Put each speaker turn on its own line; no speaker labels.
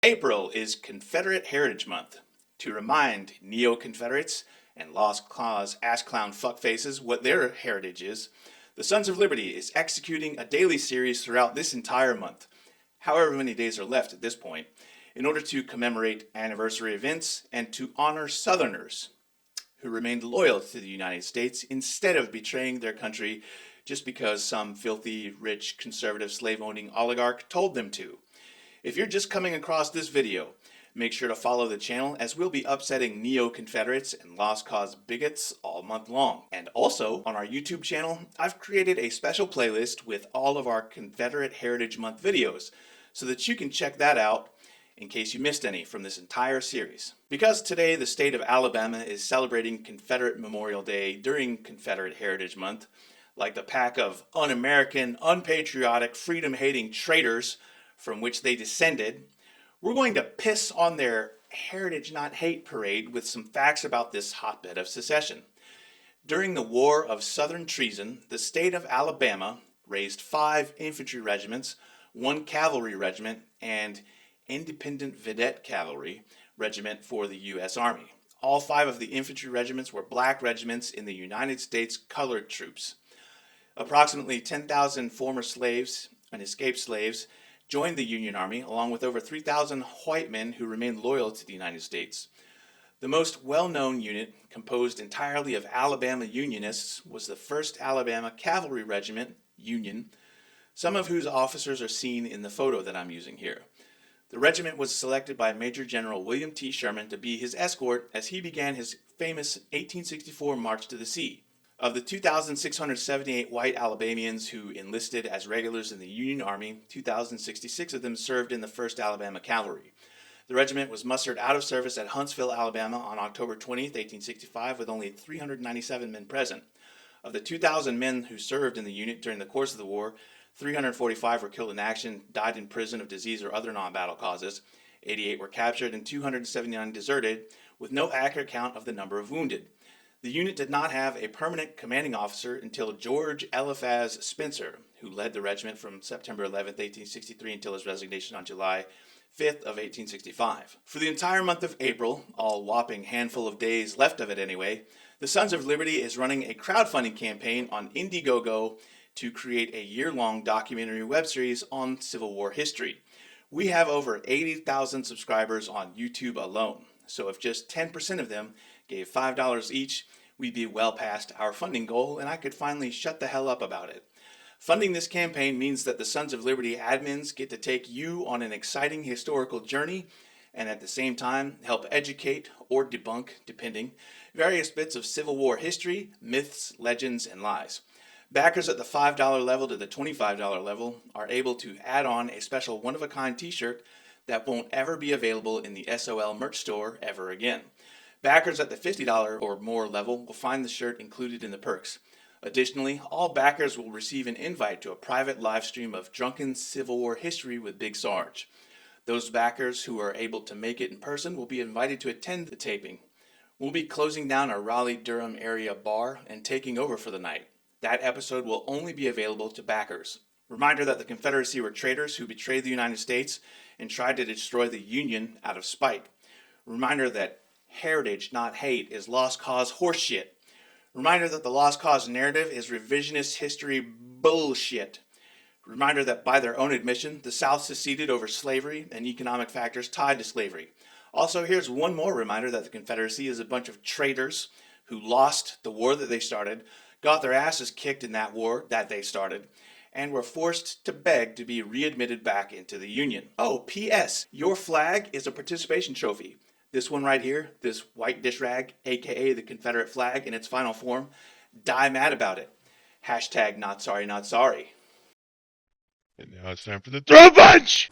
April is Confederate Heritage Month. To remind neo-Confederates and Lost Cause ass clown fuckfaces what their heritage is, the Sons of Liberty is executing a daily series throughout this entire month, however many days are left at this point, in order to commemorate anniversary events and to honor Southerners who remained loyal to the United States instead of betraying their country just because some filthy, rich, conservative slave-owning oligarch told them to. If you're just coming across this video, make sure to follow the channel as we'll be upsetting neo-Confederates and Lost Cause bigots all month long. And also, on our YouTube channel, I've created a special playlist with all of our Confederate Heritage Month videos so that you can check that out in case you missed any from this entire series. Because today the state of Alabama is celebrating Confederate Memorial Day during Confederate Heritage Month, like the pack of un-American, unpatriotic, freedom-hating traitors from which they descended, we're going to piss on their Heritage Not Hate parade with some facts about this hotbed of secession. During the War of Southern Treason, the state of Alabama raised 5 infantry regiments, 1 cavalry regiment, and Independent Vedette Cavalry Regiment for the U.S. Army. All 5 of the infantry regiments were black regiments in the United States Colored Troops. Approximately 10,000 former slaves and escaped slaves joined the Union Army, along with over 3,000 white men who remained loyal to the United States. The most well-known unit, composed entirely of Alabama Unionists, was the 1st Alabama Cavalry Regiment, Union, some of whose officers are seen in the photo that I'm using here. The regiment was selected by Major General William T. Sherman to be his escort as he began his famous 1864 March to the Sea. Of the 2,678 white Alabamians who enlisted as regulars in the Union Army, 2,066 of them served in the 1st Alabama Cavalry. The regiment was mustered out of service at Huntsville, Alabama on October 20, 1865, with only 397 men present. Of the 2,000 men who served in the unit during the course of the war, 345 were killed in action, died in prison of disease or other non-battle causes, 88 were captured, and 279 deserted, with no accurate count of the number of wounded. The unit did not have a permanent commanding officer until George Eliphaz Spencer, who led the regiment from September 11, 1863 until his resignation on July 5th of 1865. For the entire month of April, all whopping handful of days left of it anyway, the Sons of Liberty is running a crowdfunding campaign on Indiegogo to create a year-long documentary web series on Civil War history. We have over 80,000 subscribers on YouTube alone, so if just 10% of them gave $5 each, we'd be well past our funding goal and I could finally shut the hell up about it. Funding this campaign means that the Sons of Liberty admins get to take you on an exciting historical journey and at the same time help educate or debunk, depending, various bits of Civil War history, myths, legends, and lies. Backers at the $5 level to the $25 level are able to add on a special one-of-a-kind t-shirt that won't ever be available in the SOL merch store ever again. Backers at the $50 or more level will find the shirt included in the perks. Additionally, all backers will receive an invite to a private live stream of drunken Civil War history with Big Sarge. Those backers who are able to make it in person will be invited to attend the taping. We'll be closing down our Raleigh-Durham area bar and taking over for the night. That episode will only be available to backers. Reminder that the Confederacy were traitors who betrayed the United States and tried to destroy the Union out of spite. Reminder that heritage, not hate, is lost cause horseshit. Reminder that the lost cause narrative is revisionist history bullshit. Reminder that by their own admission, the South seceded over slavery and economic factors tied to slavery. Also, here's one more reminder that the Confederacy is a bunch of traitors who lost the war that they started, got their asses kicked in that war that they started, and were forced to beg to be readmitted back into the Union. Oh, P.S. Your flag is a participation trophy. This one right here, this white dish rag, aka the Confederate flag in its final form, die mad about it. Hashtag not sorry, not sorry.
And now it's time for the throw punch!